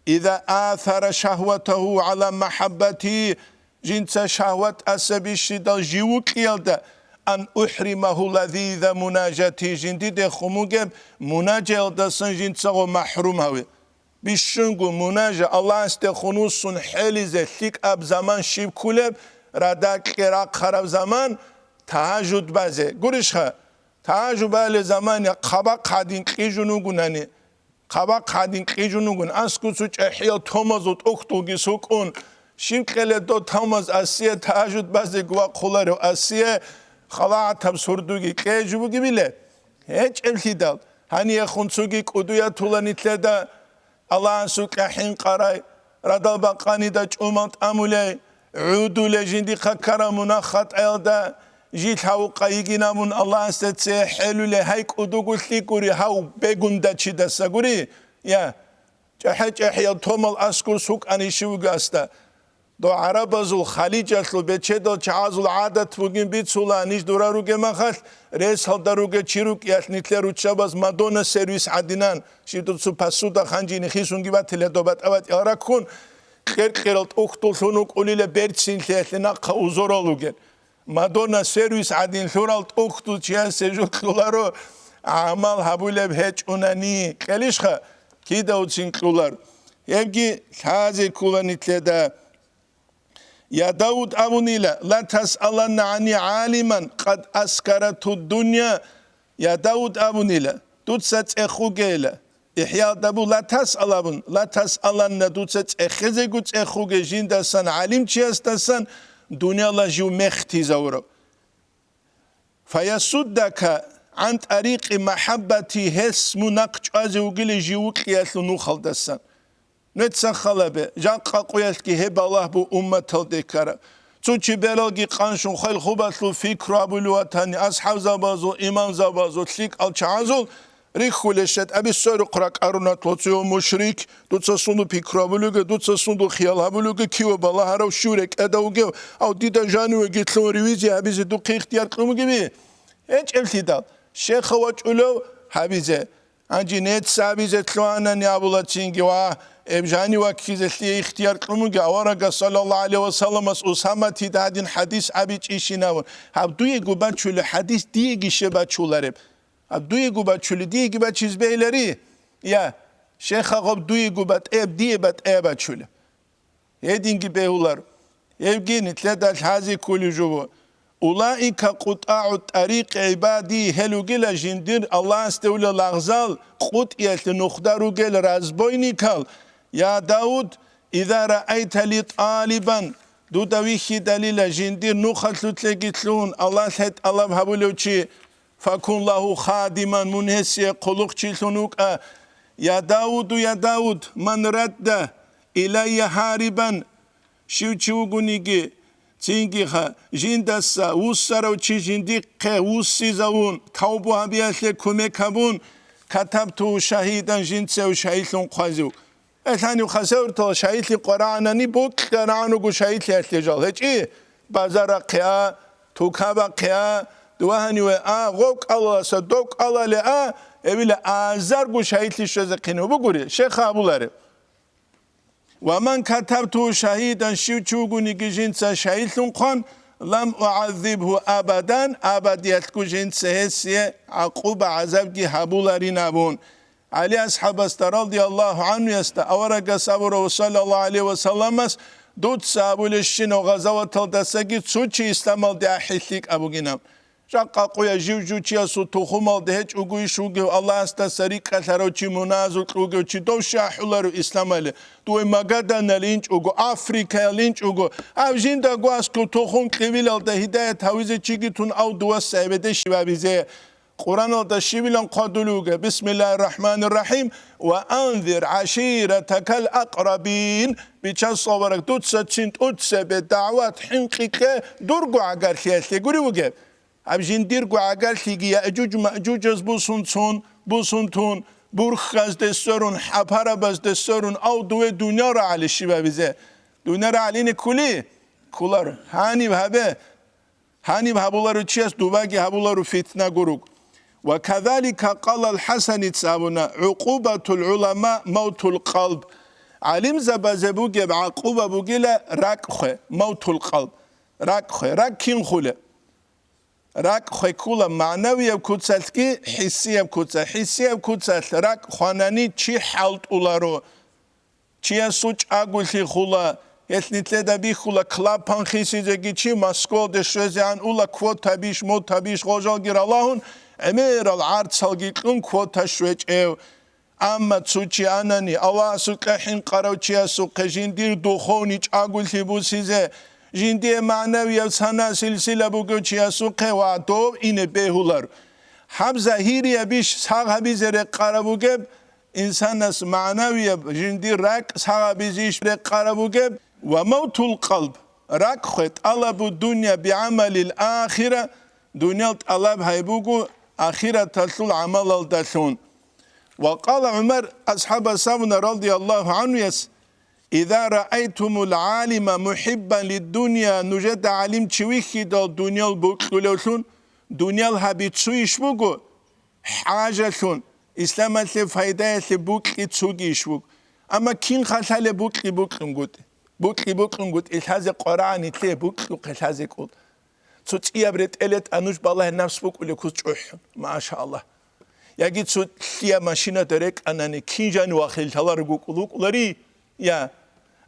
إذا آثر شهوته على محبته جنس شهوت أسبي شدال جيوك يلده أن أحرمه لذيذ مناجته جنديد خموگب مناجة دسن جنسه محروم هوي بشنگو مناجة الله استخنوصن حليزة ثيك أب زمان شيب كولب رداك قراق خراب زمان تهجد بازه گورشخه تهجد بال زمان قبا قادين قيجونوگوناني قبا قادين قيجونوگون اسكو سوچ احيا تومازوت اوكتوگي سوكون شيمقله دو توماز اسيه تهجد بازه گوا قولارو اسيه خلاعت هم سردوگی که جوگی بیله هیچ الهیدال هنی خونسوگی کدویا طولانی تلدا الله سوک حین قرای ردال باقانی دا چومانت امولی عودو لجندی خکرمونا خط ایلدا جیل هاو قایگی نمون الله استتسه حلوله هایک ادو گوشتی گوری هاو بگونده چی دسته گوری یا جهج احیال تومال اسکر سوک انیشو گسته دو عرب ازول خلیج اصلو بچه دو چهازول عادت بگیم بیت سولا نیش دورا رو گه مخل ریس حال دروگه چی رو که نیتله رو چه باز مادون سرویس عدینان شیدو سو پسو دا خانجی نخیسونگی با تله دو بات اوات یارا کن خیر خیرالت اختول سونوک اولیل برچین تله نقا اوزور آلو گل مادون سرویس عدین لورالت اختول چیه سجو کلارو عمل حبوله بهچ اونانی کلیش خا کی داود چین کلار یکی تازه کلانی تله دا يا داود أبونيلا لا تسألن عني عالما قد أسكرت الدنيا يا داود أبونيلا دوتسات إخوجيلا إحياء دابو لا تسألن دوتسات إخزيجوت إخوجين دسان عالم تشيس دسان دنيا لا جو مختي زورو فيسدك عن طريق محبتي هس مناقش أزوجل جيوك يسلو نخل دسان نتسخلبه جاق قويت كي هب الله بو أمة الدكرة توچي بلغي قانشون خيل خوبتلو فكر أبولواتاني أصحاب زبازو إمام زبازو تليك الچعازول ريخولشت أبي سورو قرق أرونات لوتسيو مشريك دوتسا سندو فكر أبولوغي دوتسا سندو خيال أبولوغي كيو بالله هراو شورك أداوغيو أو ديدا جانوه جيتلو ريويزي هبيزي دوقي اختيار قلموغي بي هيج التدال شيخ واجولو هبيزي أنجي نت سابيزي تلوانا نيابولاتينجي واه ابجاني وكيزتلي اختيار قلموغي أورغا صلى الله عليه وسلم أسامة تدادين حديث أبيج إشيناون هبدوية قبات شولي حديث ديگي شبات شولارب هبدوية قبات شولي ديگي بات چيز بيلاري يا شيخ غب دوية قبات ايب ديه بات ايبات شولي يدينگي بيهولار يبگيني تلدال حازي كولي جوو أولئك قطاع الطريق عبادي هلوغيلا جندير الله استولى لغزال قطعية نخدارو گل رازبويني كال يا داود إذا رأيت لي طالبا دو دويخي دليل جندير نخلتلو تلقيتلون الله تهت الله بحبولوچي فكون له خادما منهسي قلوق چلتونوك يا داود من رد إلي هاربا شوچوغونيگي تينجيها جندسا وسرو چي جندقه وسيزون كوبو هبياله كوميكابون كتبتو شهيدا جنسه وشهيدلون قازو اثاني خسرتو شهيد القرانني بوك قرانو شهيد احتجال هجي بازار قيا توكابا قيا دوهني غوك الله صدق الله لا ابيلا ازر بو شهيد شزقينو بغوري شيخ ابولاري ومن كتبته شهيدا شوچوغوني جنسا شهيدلون قان لم أعذبه أبدا أبديت جنسا هسي عقوبة عذاب جي هبولاري نابون علي أصحاب رضي الله عنه يستا أورق صبر صلى الله عليه وسلم دوت سابول الشين وغزوة الدساقي تسوچي إسلام دي أحيثيك أبو جنام جاقا قويا جيو چيا سو تخومال دهج اگوی شوگو الله استا سريق قتلو چي منازل اگو چي دو شاحولارو اسلامالي دوی مگادان لينچ اگو افريكا لينچ اگو او جين دا گواسكو تخوم قويلال دا هداية حويزة چيگيتون او دوا سعبده شبابيزه قرآن دا شبيلان قادلوگه بسم الله الرحمن الرحيم وانذر عشيرتك الأقربين بيچا صورك دوتسا چنت اتسا بدعوات حنقيقه درگو عقار خيالتي گوري وگه أبجندير قاعد تيجي أجوج مأجوج بوسون تون برخز دستورون حبارة بس دستورون أو دوه دنيا را على الشباب زه دنيا را علينا كولار هاني بهابولارو چياس دوباقي هابولارو فتنة قروق وكذلك قال الحسن تسابنا عقوبة العلماء موت القلب علم زبازبوغي بعقوبة بوغيلا راكخه موت القلب راكخه راكين خوله راك خيكولا معنوية بكوتسالكي حسية بكوتسال راك خواناني چي حالت اولارو چي سوچ اگولي خولا يتنتلي دبي خولا كلابان خيسي زگي چي مسكو دشوزيان اولا كوت تبيش موت تبيش غوجال گير اللهون امير العرض سالگي قن كوت تشويج ايو اما تسوچي اناني الله سوكحين قراو چي سوكجين دير دوخوني چ اگولي بوسيزه جندي معنوي سنة سلسلة بوجوشيا سوقه وعدو إن بهولر حبزة هيري بيش ساغ بيزر قربوجب إنسان معنوي جندي راك ساغ بيزيش قربوجب وموت القلب راك خت طلب الدنيا بعمل الآخرة دنيا طلب هيبوجو آخرة تسول عمل الدسون وقال عمر أصحاب السابنا رضي الله عنه يس إذا رأيتم العالم محبا للدنيا نجد علم تشويخي دال دنيا البوكلوسون دنيا الهابيتسويش بوكو حاجة إسلام الفايدة بوكلي تسوغيش بوك أما كين خلال بوكلي نقول بوكلي نقول إلهاز قرآن إتلي بوكلي إلهاز قول تسوتي أبرت إلت أنوش بالله النفس بوكلي كوتشوح ما شاء الله يجي تسوتي ماشينة درك أنني كينجان واخيل تلار بوكلوري يا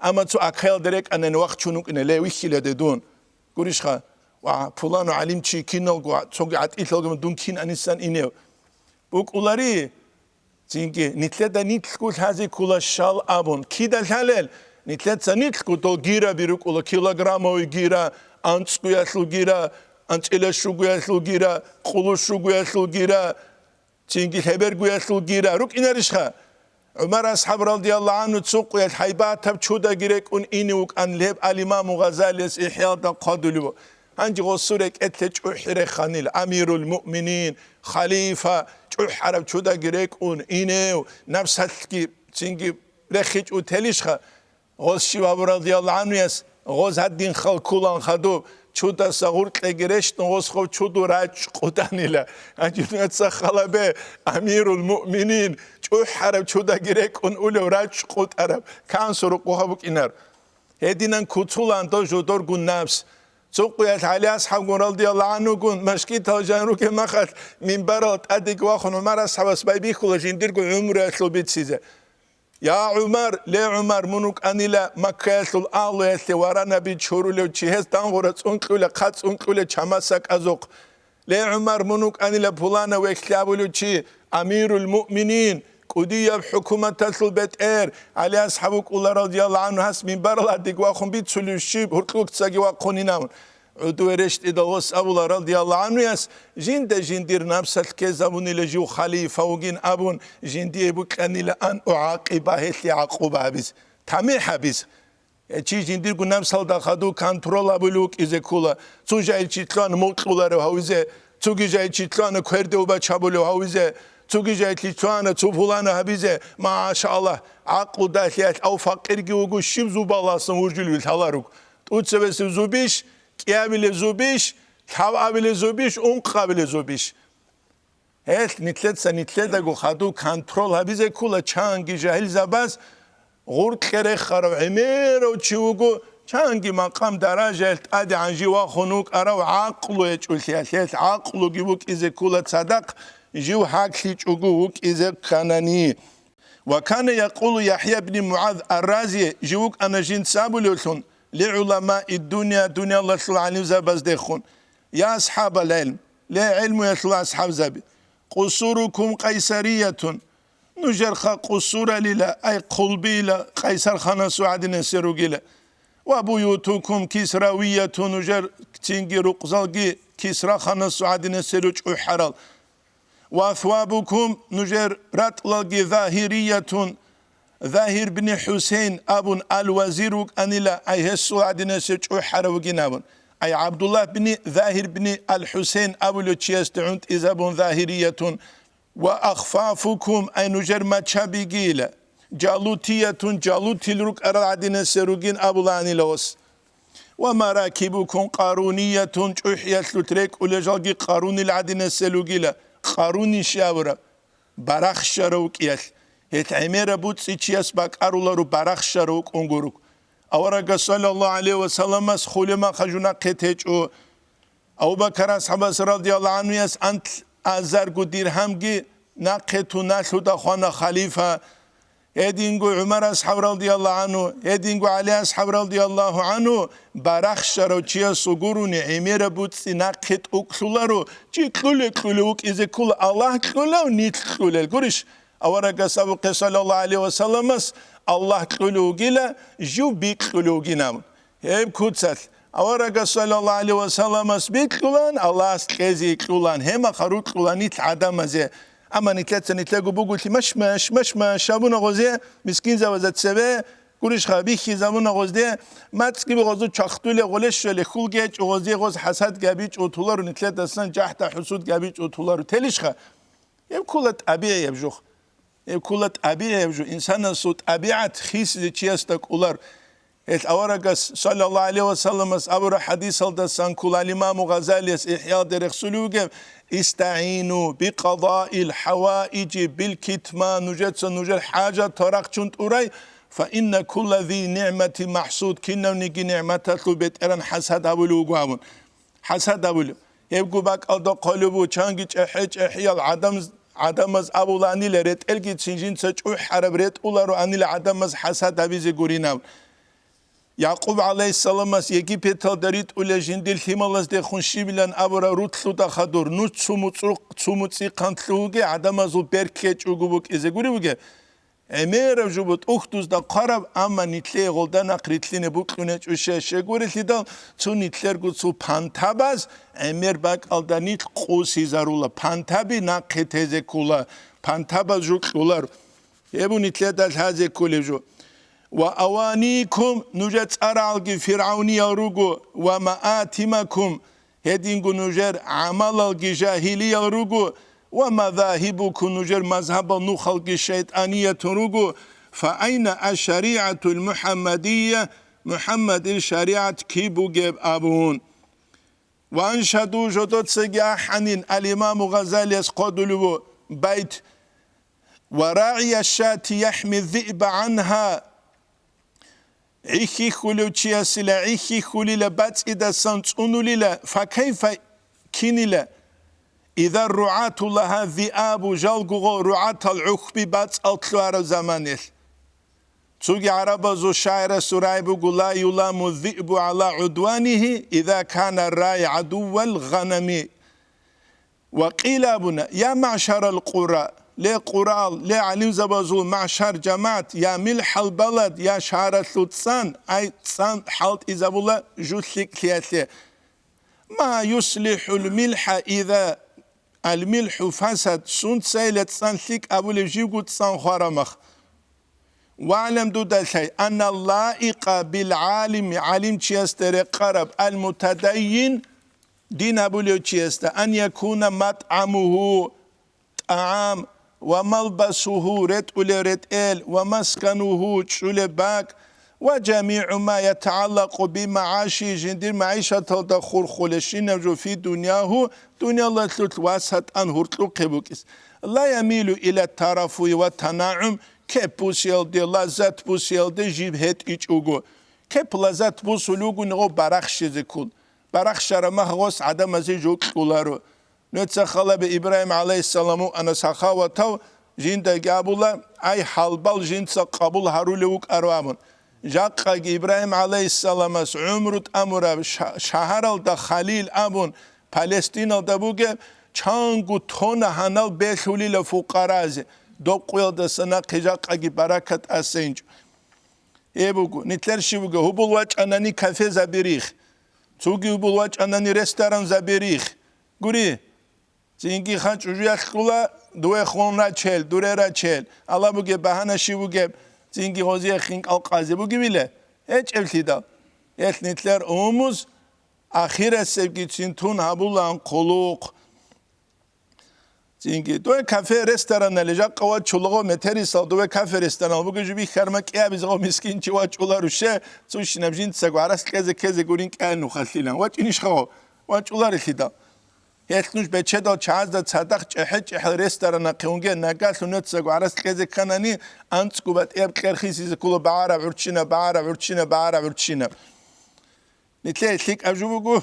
أما تو أكيل درك أنني وقت شنوك إن لا ويخيل دون قريش خا وفلان علم شيء كينو تسوق عتيل دون كين أنيسان إنيو بوكلوري تيجي نتلدا نتلقول هذه كل شال أبون كيدا الحلال نتلدا نتلقول تو جيرا بيروك ولا كيلوغرام أو جيرا أنت كويسلو جيرا أنت إلش كويسلو جيرا خلوش كويسلو جيرا تيجي خبر كويسلو جيرا روك إنريشها عمر أصحاب رضي الله عنه تسوق الحيبات تبشودا جيرك أن إنيوك أن لب الإمام غزالي إحياء قادلو أنجي غصورك أتلج أحرى خانيل أمير المؤمنين خليفة حرب شودا جريك اون إنيو نفس هالكي تيجي رخيج وتليشها غوز شباب رضي الله عنه يس غوز هالدين خال كولان خدو شودا صغور تجريش غوز خو شودو راج قدانيلا أنجي نتسخلا به أمير المؤمنين حرب شودا جريك اون أولو راج قد عرب كان سرق وهابك إنار هدينا كتولان تو جودور جون نفس سوقيت على أصحاب رضي الله عنه قن مشكيت هجانو كما خد من برات أديك واخن عمر أصحاب سبايبي خلاص يندرجو عمره أصل بيتسيزه يا عمر لا عمر منك أني لا مكاسل الله يستوارنا بيتشورو لو تشيهز تانغورت أنكولا خاتس أنكولا شماسك أزوق لا عمر منك أني لا فلانا ويكلابو لو تشي أمير المؤمنين قدية بحكومة تسل بيت إير على أصحابك الله رضي الله عنه هس من برا أديك واخن بيتسلو الشيب هرتلوك تساقي واقوني نامن عدو رشت إذا غص أبو رضي الله عنه يس جندير نفس الكذبون لجو خليفة وجين أبون جندي بك أني لأن أعاقب هتلي عقوبة بس تميح بس چی جندیر کو نفس هل خدو کنترل ابلوک ایزه کولا تو جای چیتلان موتلار هاویزه تو جای چیتلان کرده و بچابلو هاویزه تو جای چیتلان تو فلان هبیزه ماشاءالله عقل دهلیت او فقیر گیوگو شیب زوبالاسن ورجلوی تلاروک تو سبس زوبیش کیابل زوبیش کابل زوبیش اون قابل زوبیش هست نتلت دگو خدو کنترل هبیزه کولا چانگی جاهل زباز غورت خير خرب عمير وتشوقو شانجي مقام درجة أدي عن جوا خنوك أراو عقله يجول سياسات عقله جيبوك إذا كل صدق جو حاكي تشوقوك إذا كانني وكان يقول يحيى بن معاذ الرازي جوك أنا جين سابلوسون لعلماء الدنيا دنيا الله صلى الله عليه وسلم يا أصحاب العلم لا علم يصلى أصحاب زبي قصوركم قيصرية نجرخ قصور للا أي قلبي لا قيصر خان سعدنا سروجلا وبيوتكم كسروية نجر تنجي رقزالجي كسرا خان سعدنا سروج حرال وأثوابكم نجر رتلجي ظاهرية ظاهر بن حسين أبن الوزير أنلا أي السعدنا سروج حروجنابن أي عبد الله بن ظاهر بن الحسين أبو لتشيستعند إذا بن ظاهرية وأخفافكم أي نجر ما تشابيجيلا جالوتية جالوتي لروك أرادين السروجين أبولاني لوس ومراكبكم قارونية جحية لتريك ولجالجي قاروني العدين السلوجيلا قاروني شاورا براخ شروك يس هتعمير بوتسي تشيس باك أرولارو براخ شروك أنغروك أورا صلى الله عليه وسلم خولما خجونا قتيج أو بكر أصحاب رضي الله عنه يس أنت أزرق درهمجي نقطو نشود خوانا خليفة هدينجو عمر أصحاب رضي الله عنه هدينجو علي أصحاب رضي الله عنه برخش رو چيا سوغوروني عمير بوتسي نقط اكلولارو چي كلوك إذا كل الله كلو نيت كلو قرش أورا سابق صلى الله عليه وسلم الله كلو جلا جو بيك كلو جنام هيب كوتسل أورق صلى الله عليه وسلم أسبيت لولان الله أسكيزي لولان هما خروط لولانيت عدم زي أما نتلاقوا بقولتي مش أبونا غزي مسكين زوجت سبه كلش خبيخي زمونا غزده ما تسكيب غزو چختول غلش لخول گيج غزي غز حسد گابيج اوتولار نتلت اصلا جحت حسود گابيج اوتولار تلش خ يب كولت طبيعي يبجوخ يب كولت طبيعي يبجو انسان صوت طبيعه خيس لچيستك اولار الاورقس صلى الله عليه وسلم ابو حديث الدسان كل الامام غزالي احياء درخسلوگ استعينوا بقضاء الحوائج بالكتمان نجد حاجه طرق چونت اوري فإن كل ذي نعمة محسود كنا نجي نعمة لبيت إرن حسد أبولو قامون حسد أبولو يبقوا باك أدا قلبو چانجي أحج أحيال عدمز أبولاني لريت إلقي تسنجين سجو حرب ريت أولارو أني لعدمز حسد أبيزي قريناون يعقوب عليه السلام يجي بيتال دريت أولا جندل ثمالز دي خنشي بلان أبورا روتلو دا خدور نو تسومتسي قانتلوغي عدمزو بركيج أغبوك إزي قريبوغي امير جوبت اختوز دا قرب اما نتلي غلدان اقريتلين بوكلونج وشه شگوري لدال تو نتلر گو تو پانتاباز امير باك الدا نت قوسي زارولا پانتابي ناقتهزه کولا پانتاباز جو کولار يبو نتلر دال هازه کولی جو و اوانيكم نجت ارالگي فرعوني اروگو و مآتمكم هدينگو نجر عمل الگي جاهلي اروگو ومذاهبكم نجر مذهب نخلق الشيطانية رجو فأين الشريعة المحمدية محمد الشريعة كيبو جيب أبون وأنشدوا جدود سجاح حنين الإمام غزالي قدلوا بيت وراعي الشاة يحمي الذئب عنها عيخي خلو تشياسلا عيخي خلو لبات إذا سنتونو للا فكيف كينيلا إذا الرعاة لها ذئاب جلقوا رعاة العخبي بات أطلوار زمانه تسوغي عربة زو شاعر سرايبو لا يلام الذئب على عدوانه إذا كان الراي عدو الغنم وقيل أبنا يا معشر القرى لي قرى لي علم زبازو معشر جماعت يا ملح البلد يا شعر ثلثان أي تصان حالت إذا بولا جوثلك كياتي ما يصلح الملح إذا الملح فسد سنت سيلت سنتلك أبو لجيبو تسان خرمخ واعلم دو دلتي أن اللائق بالعالم علم تشيستر قرب المتدين دين أبو لجيست أن يكون مطعمه طعام وملبسه رت ومسكنه تشول باك وجميع ما يتعلق بمعاشي جندير معيشة تدخل خلشين في دنياه دنيا الله تلواسط أن هرتلو قبوكس لا يميل إلى الترف والتناعم كبوسيل دي لذات بوسيل دي جيبهت إيجوغو كب لذات بوسلوغو نغو برخش زكول برخش رمه غوص عدم زي جوك كولارو نتسخل بإبراهيم عليه السلام أنا سخاوتو جند جابولا أي حلبال جند قبول هارولوك أروامون جاق إبراهيم عليه السلام عمرت أمر شهر دا خليل أبون فلسطين دا بوجه چانگو تون هنال بخولی لفقراز دو قویل دا سنا قجاق اگی برکت اسنج ای بگو نتلرشی بگو هبول واج انانی کافه زبیریخ توگی هبول واج انانی رستوران زبیریخ گوری زینگی خانچ اجویخ کلا دوی خون را چل دوره را چل الله بگه بهانشی بگه زینگی خوزی خینک القازی بگه بیله hiç evtida etnitler umuz ahiret sevgisi tun habulan koluk çünkü doy kafe restoran alacak kava çuluğu meteri saldı ve kafe restoran bu gece bir karmak ya biz o miskin çuvaçular uşe suş nebjin seguaras keze gurin kanu khasilan wat iniş khaw waçular ilhida yetnuş beçeda çazda sadak çehiç restorana qunge nagas unet seguaras keze kanani antskubat eb kherkhisiz kulu baara urchina نتلاقي أجوبه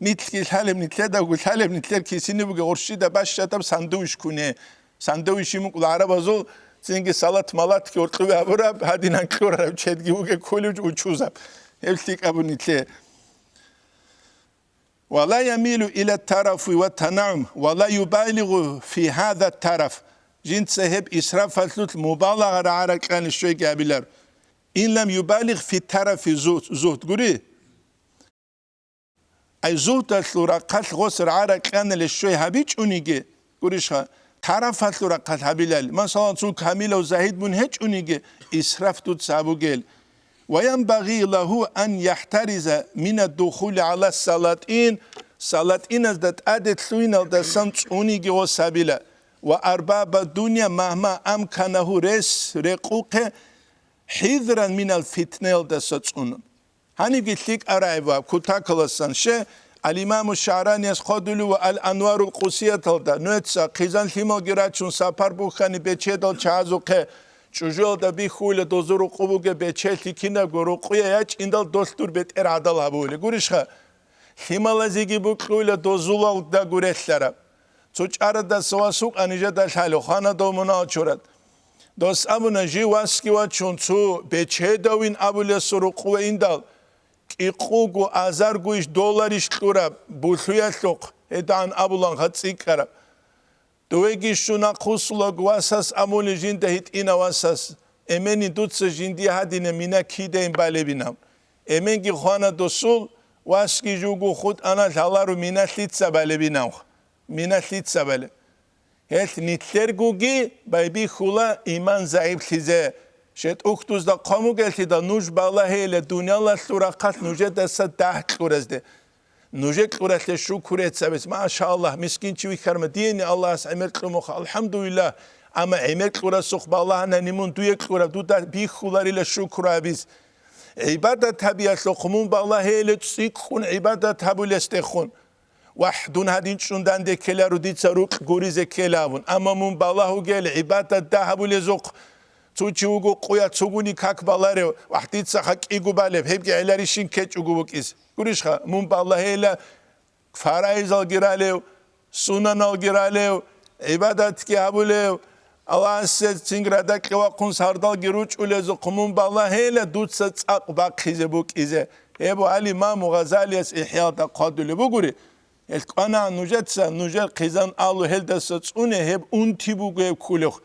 نتلاقي الحالم نتلاقي والحالم نتلاقي كيسيني بقى غرشيدة باش شاتب ساندويش كونه ساندويش يمكن العرب أزول زينجي سلطة مالات كي ورقبه أبوراب هادي نانكور راب تشدقي بقى كولوج وتشوزاب يلتلاقي أبو نتلاقي ولا يميل إلى الترف والتنعم ولا يبالغ في هذا الترف جنت سهب إسراف فلوت مبالغة رعارك عن الشوي قابلر إن لم يبالغ في الترف زهد قولي أي زوتا ثلورا قتل غسر عارك أنا للشوي هبيج أنيجي قريشها تعرف ثلورا قتل هبيلال مثلا سو كاميلا وزاهد من هج أنيجي إسراف تتسابو جيل وينبغي له أن يحترز من الدخول على السلاطين سلاطين ازدت أدت ثوين الدسان أنيجي وسابيلا وأرباب الدنيا مهما أمكنه رس رقوق حذرا من الفتنة الدسان هني قلت لك أرايبا كتاكلسان شيء الإمام الشعراني يسخدلو والأنوار القوسية تلدا نوتسا قيزان ثيمو جراتشون سافر بوخاني بيتشيدل چازوكه چوجول دا بيخول دوزورو قبوغه بيتشيتي كينا غورو قويا ياچ اندل دوستور بيت ارادل هبولي گوريشخا ثيمالازيگي بوكلويلا دوزولال دا گوريتلارا چوچارا دا سواسوق انيجا دا حالو خانا دومنا چورد دوس ابونا جي واسكي وچونچو بيتشيدوين ابولي سورو قوي اندل إقوغو أزارغوش دولاريش تورا بوثوياتلوق إدان أبولان خطسيكارا دوغيش شونا قوسلوغ واساس أمولي جين دهيت إنا واساس إمني دوتس جين دي هادين مينا كيدين بالبينام إمني خوانا دوسول واسكي جوغو خود أنا جالارو مينا تلتسا بالبينام مينا تلتسا بالب هيت نتلرغوغي بايبي خولا إيمان زعيب تلزي شد اختوز دا قامو گلتی دا نوش بالا هیل دنیا لسورقات نوجه دست ده کورزده نوجه کورت شکرت سبز ما شاء الله مسكين چوي خرم دين الله اس عمل قمخ الحمد لله اما عمل کور سخ بالا ننمون دوی کور دو دا بی خولاری لشکر ابیز عبادت طبیعت لقمون بالا هیل تسیک خون عبادت هبول استخون وحدون هدين شوندان ده کلا رو دید سروق گوریز کلاون اما مون بالا هو گل عبادت ده هبول زق توچوغو قويا تسوغوني كاك بالاريو وحديت سخاك إيغو باليب هبكي علاري شين كيچوغو بكيس قريشخا مون بالله هيلا فرائز الگراليو سنن الگراليو عبادت كي هبوليو الله سيد تنگردك وقون ساردال گروچ اوليزو قمون بالله هيلا دوت ستاق باقيزي بكيزي هبو علي مامو غزاليس إحيال دا قادولي بگوري القانا نوجتسا نوجت قيزان آلو هل دا ستسونه هب اونتي بگو هب كولوخ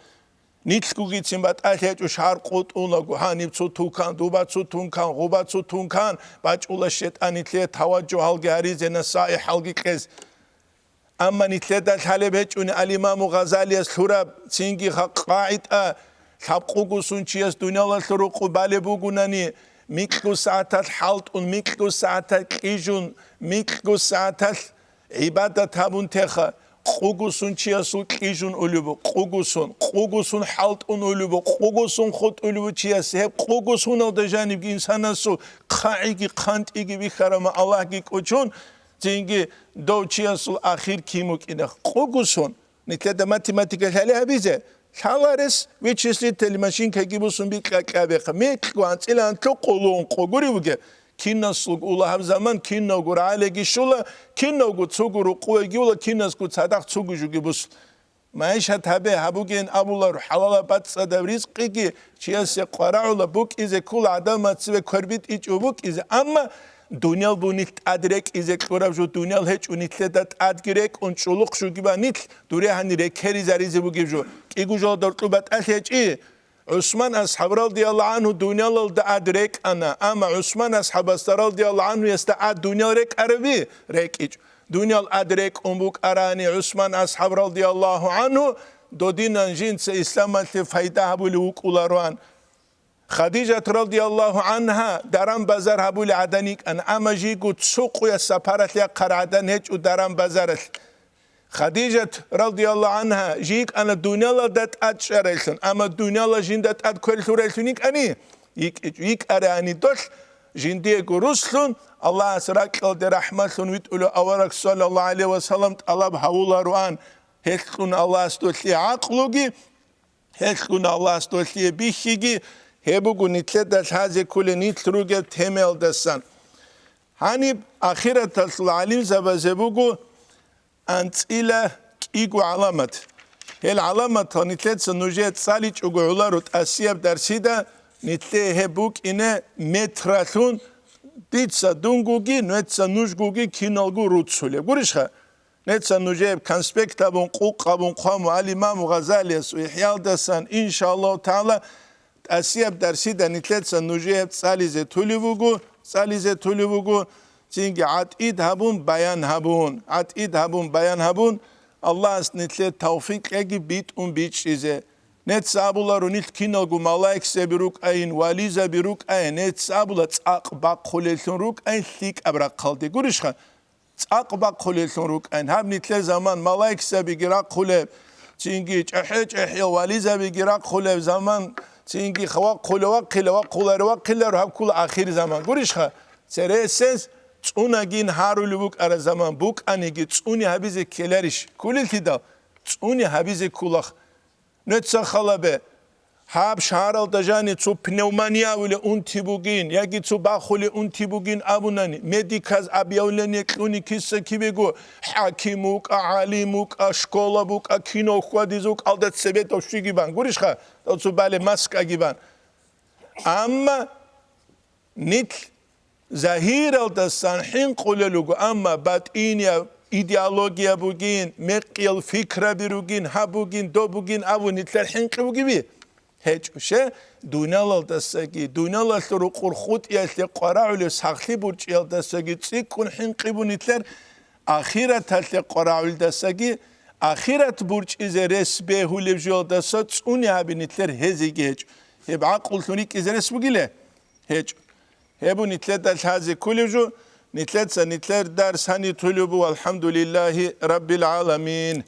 نيتسكوغي تيمبات أهيج وشهر قط أولغو هانيب تونكان دوبات تونكان غوبات تونكان باج أولا شيطان نتلي توجه هالجي هريز نصائح هالجي كيز أما نتلي دال حالب هيج وني الإمام غزالي الثورة تينجي قاعد حبقوغو سنچيس دنيا الثروق بالبوغو ناني ميكلو ساعتات حالت ميكلو ساعتات كيجون ميكلو ساعتات عبادة هابون تخا قوغوسون چیاسو کیجون اولوبو قوغوسون حالت اون اولوبو قوغوسون خود اولوبو چیاس هب قوغوسون او جانب کی انساناسو قاعی قانت ایگی بیخرام الله کی کوچون جنگی دو چیاسو اخیر کیمو کینه قوغوسون نتلد ماتماتیکال حاله بیزه حالارس ویچسلی تلماشین کی بوسون بی کابق میک کوانت الان تو قولون قوگوری بوگه كيناسلوك الله زمان كينا غور عليكي شولا كينا غو تسوغو قوي ولا كيناس غو صدق تسوغو جوغي بوس معيشه تابع هبوگين ابولار حلال بات صدر رزقي چياس قرا ولا بوك از كل ادم تسوي كربيت ايچ بوك از اما دنيا بونيت ادرك از كورا جو دنيا هيچ اونيتلدات ادگرك اون چولوق شو گيبا نيت دوري هاني ركري زريزي بوگي جو كيگو جو درطوبات اهيچ عثمان أصحاب رضي الله عنه دنيا للد أدرك أنا أما عثمان أصحاب رضي الله عنه يستعد دنيا رك عربي رك إيش دنيا الأدرك أمبوك أراني عثمان أصحاب رضي الله عنه دو دين جنس إسلام الفايدة هبولوك أولاروان خديجة رضي الله عنها درام بازار هبول عدنيك أن أما جيكو تسوق يا سفارة يا قرعدن هيك ودرام بازار خديجة رضي الله عنها جيك أنا الدنيا لا دات أتشريلن أما الدنيا لا جين دات أتكلثوريلنيك أني يك أراني دوش جين ديكو رسلون الله أسرق الد رحمتون ويتقولوا أورك صلى الله عليه وسلم الله بحولا روان هيكون الله استوتلي عقلوجي هيكون الله استوتلي بيخيجي هبوغو نتلدش هذه كل نتلوجي تمل دسان هاني أخيرا العليم زبزبوغو أنت إلى إيجو علامات هي العلامات نتلت سنوجت سالج أجو علارot أسياب درسيدا نتله هبوك إنه متراتون ديتسا دونجوجي نتسا نوجوجي كينالجو روتسولي قريشها نتسا نوجب كانسبكتابون قوقابون قامو على الإمام غزالي وإحيال دسان إن شاء الله تعالى أسياب درسيدا نتلت سنوجب ساليزة توليفوجو çünkü atid habun bayan habun Allah asnitle tevfik egi bit bit şize net sabular nit kinogu malaik sebiruk ayin valiza biruk ayin net sabula tsaq bak khulelsun ruk ayin lik abra qaldi gurishkha tsaq bak khulelsun ruk ayin hab nitle zaman malaik sebigira khule çünkü çehe valiza bigira khule zaman çünkü khwa khulwa qilwa hab kul akhir zaman gurishkha seresens Unagin harulubuk ara zaman buk anigi tsuni habize keleriş kulilti da tsuni habize kulak netsa khalabe hab sharal dajani tsu pneumania ule unti bugin yagi tsu bakhule unti bugin abunani medikaz abyavleni klinikisa kibego hakimuk alimuk şkola buk kino khwadizuk aldat sebet oşu giban gurishkha tsu bale maska giban amma nit Zahir aldasan hin qululugu ama batiniya ideologiya bugin meqil fikra birugin ha bugin do bugin avunitler hin qibu gibi hiç şey dunal aldasagi dunal alru qurxut yasli qara'ul saxli burç aldasagi tsikun hin qibunitler axirat alli qara'ul dasagi axirat burç izeres behulevji aldasa tsuni abinitler hezigi hiç heb aqul tunik izeres bugile hiç Hebu nitlet al-hazi kuliju, nitlet sa nitler ders hani tulubu, alhamdulillahi rabbil alamin.